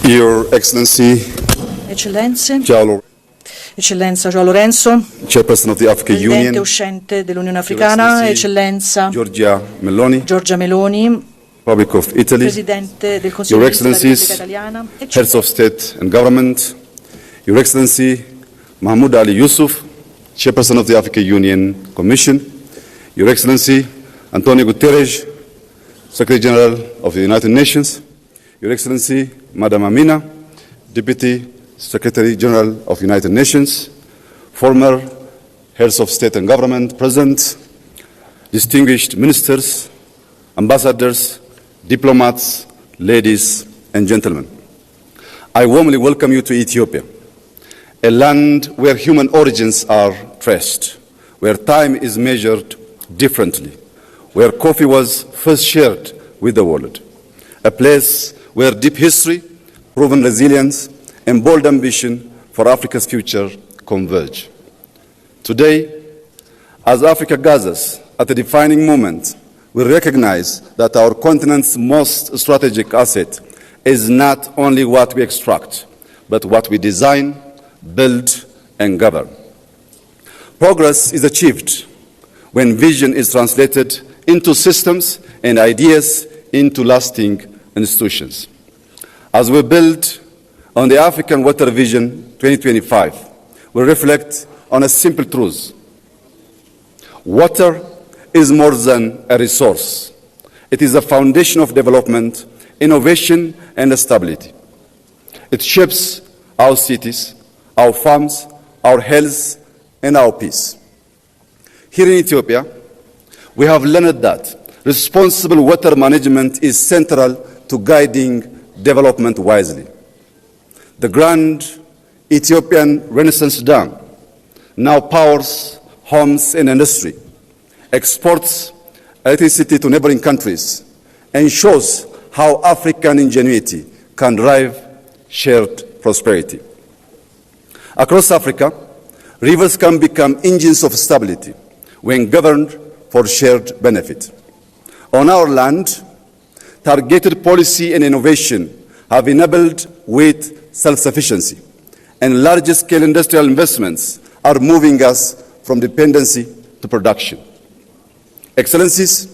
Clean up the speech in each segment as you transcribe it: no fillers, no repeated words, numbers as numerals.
Your Excellency, Eccellenza João Lourenço, Chairperson of the African Presidente Union, uscente dell'Unione Africana, Eccellenza Giorgia Meloni, Republic of Italy, Presidente del Consiglio Your della Repubblica Excellencies, Italiana, Heads of State and Government, Your Excellency Mahmoud Ali Yusuf, Chairperson of the African Union Commission, Your Excellency Antonio Guterres, Secretary General of the United Nations, Your Excellency Madam Amina, Deputy Secretary General of the United Nations, former Heads of State and Government present, distinguished ministers, ambassadors, diplomats, ladies and gentlemen. I warmly welcome you to Ethiopia, a land where human origins are traced, where time is measured differently, where coffee was first shared with the world, a place where deep history, proven resilience, and bold ambition for Africa's future converge. Today, as Africa gathers at a defining moment, we recognize that our continent's most strategic asset is not only what we extract, but what we design, build, and govern. Progress is achieved when vision is translated into systems and ideas into lasting institutions. As we build on the African Water Vision 2025, we reflect on a simple truth. Water is more than a resource. It is a foundation of development, innovation, and stability. It shapes our cities, our farms, our health, and our peace. Here in Ethiopia, we have learned that responsible water management is central to guiding development wisely. The Grand Ethiopian Renaissance Dam now powers homes and industry, exports electricity to neighboring countries, and shows how African ingenuity can drive shared prosperity. Across Africa, rivers can become engines of stability when governed for shared benefit. On our land, targeted policy and innovation have enabled wheat self-sufficiency, and large-scale industrial investments are moving us from dependency to production. Excellencies,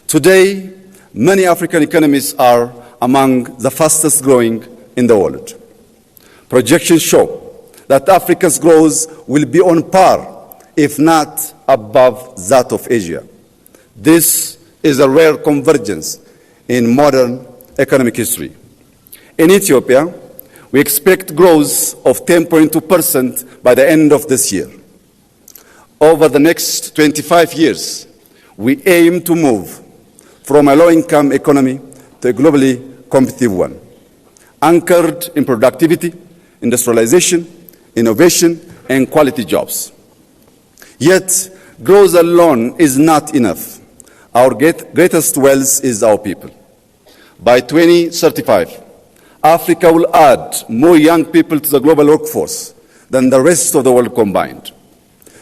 today, many African economies are among the fastest growing in the world. Projections show that Africa's growth will be on par, if not above, that of Asia. This is a rare convergence in modern economic history. In Ethiopia, we expect growth of 10.2% by the end of this year. Over the next 25 years, we aim to move from a low-income economy to a globally competitive one, anchored in productivity, industrialization, innovation, and quality jobs. Yet, growth alone is not enough. Our greatest wealth is our people. By 2035, Africa will add more young people to the global workforce than the rest of the world combined.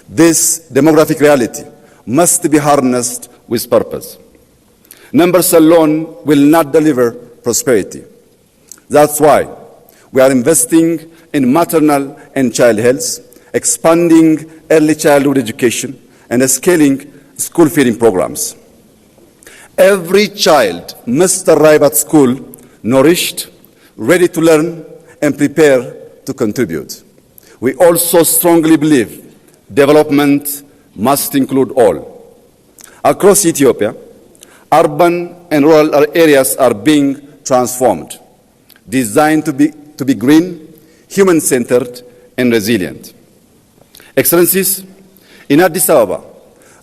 This demographic reality must be harnessed with purpose. Numbers alone will not deliver prosperity. That's why we are investing in maternal and child health, expanding early childhood education, and scaling school feeding programs. Every child must arrive at school nourished, ready to learn, and prepare to contribute. We also strongly believe development must include all. Across Ethiopia, urban and rural areas are being transformed, designed to be green, human-centered, and resilient. Excellencies, in Addis Ababa,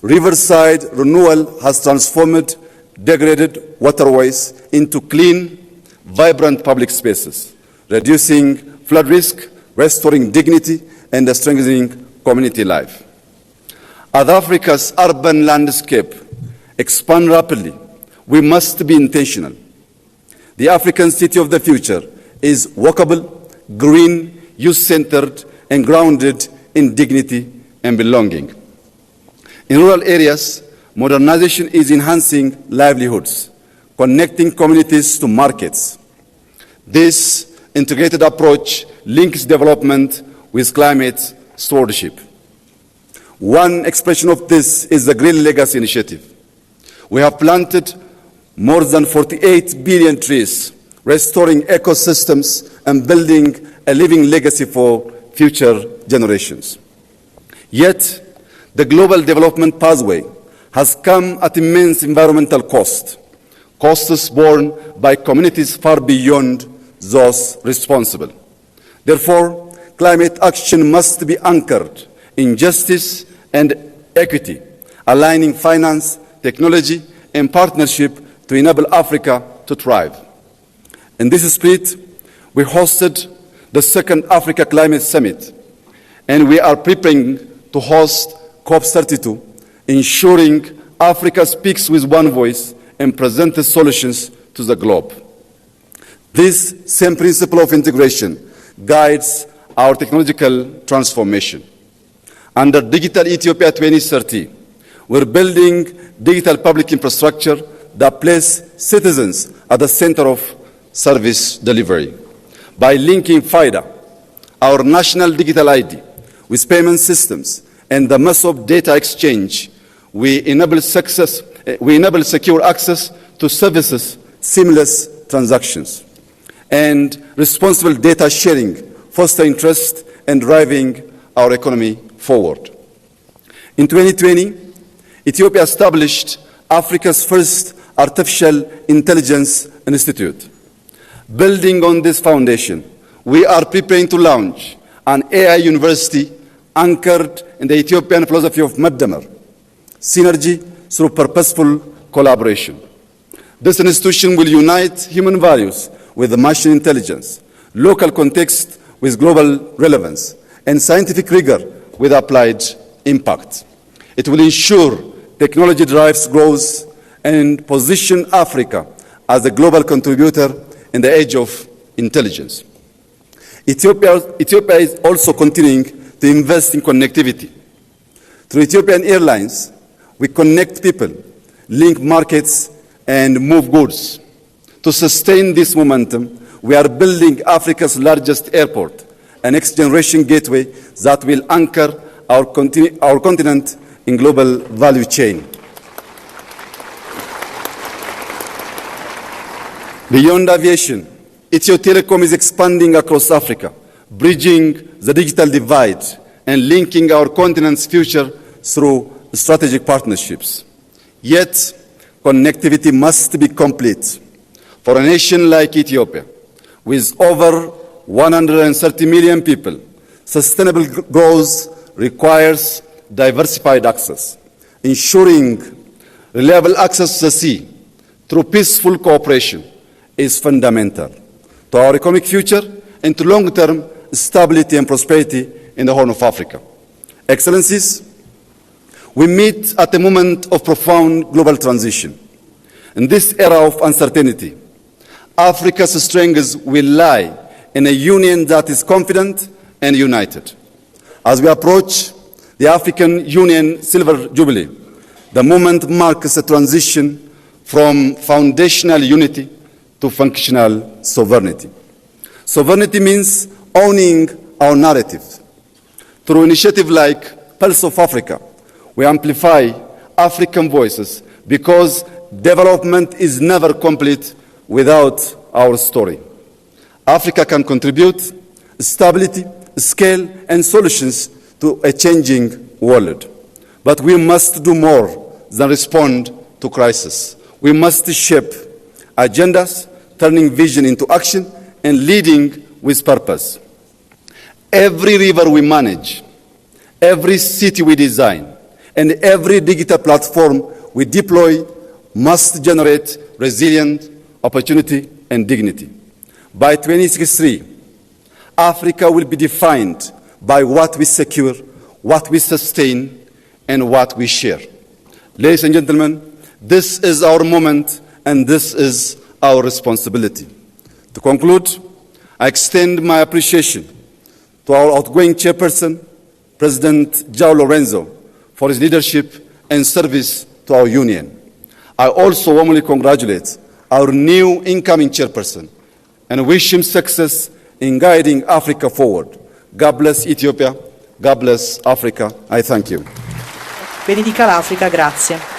riverside renewal has transformed degraded waterways into clean, vibrant public spaces, reducing flood risk, restoring dignity, and strengthening community life. As Africa's urban landscape expands rapidly, we must be intentional. The African city of the future is walkable, green, youth-centered, and grounded in dignity and belonging. In rural areas, modernization is enhancing livelihoods, connecting communities to markets. This integrated approach links development with climate stewardship. One expression of this is the Green Legacy Initiative. We have planted more than 48 billion trees, restoring ecosystems and building a living legacy for future generations. Yet, the global development pathway has come at immense environmental cost, costs borne by communities far beyond those responsible. Therefore, climate action must be anchored in justice and equity, aligning finance, technology, and partnership to enable Africa to thrive. In this spirit, we hosted the second Africa Climate Summit, and we are preparing to host COP32, ensuring Africa speaks with one voice and presents solutions to the globe. This same principle of integration guides our technological transformation. Under Digital Ethiopia 2030, we're building digital public infrastructure that places citizens at the center of service delivery. By linking FIDA, our national digital ID, with payment systems and the massive data exchange, we enable secure access to services, seamless transactions, and responsible data sharing, fostering trust and driving our economy forward. In 2020, Ethiopia established Africa's first artificial intelligence institute. Building on this foundation, we are preparing to launch an AI university anchored in the Ethiopian philosophy of Maddamer, synergy through purposeful collaboration. This institution will unite human values with machine intelligence, local context with global relevance, and scientific rigor with applied impact. It will ensure technology drives growth and position Africa as a global contributor in the age of intelligence. Ethiopia is also continuing to invest in connectivity. Through Ethiopian Airlines, we connect people, link markets, and move goods. To sustain this momentum, we are building Africa's largest airport, a next-generation gateway that will anchor our continent in global value chain. Beyond aviation, Ethio Telecom is expanding across Africa, bridging the digital divide and linking our continent's future through strategic partnerships. Yet, connectivity must be complete. For a nation like Ethiopia, with over 130 million people, sustainable growth requires diversified access. Ensuring reliable access to the sea through peaceful cooperation is fundamental to our economic future and to long-term stability and prosperity in the Horn of Africa. Excellencies, we meet at a moment of profound global transition. In this era of uncertainty, Africa's strengths will lie in a union that is confident and united. As we approach the African Union Silver Jubilee, the moment marks a transition from foundational unity to functional sovereignty. Sovereignty means owning our narrative. Through initiatives like Pulse of Africa, we amplify African voices because development is never complete without our story. Africa can contribute stability, scale, and solutions to a changing world. But we must do more than respond to crisis. We must shape agendas, turning vision into action and leading with purpose. Every river we manage, every city we design, and every digital platform we deploy must generate resilient opportunity and dignity. By 2063, Africa will be defined by what we secure, what we sustain, and what we share. Ladies and gentlemen, this is our moment and this is our responsibility. To conclude, I extend my appreciation to our outgoing chairperson, President João Lourenço for his leadership and service to our Union. I also warmly congratulate our new incoming chairperson and wish him success in guiding Africa forward. God bless Ethiopia. God bless Africa. I thank you. Benedica l'Africa, grazie.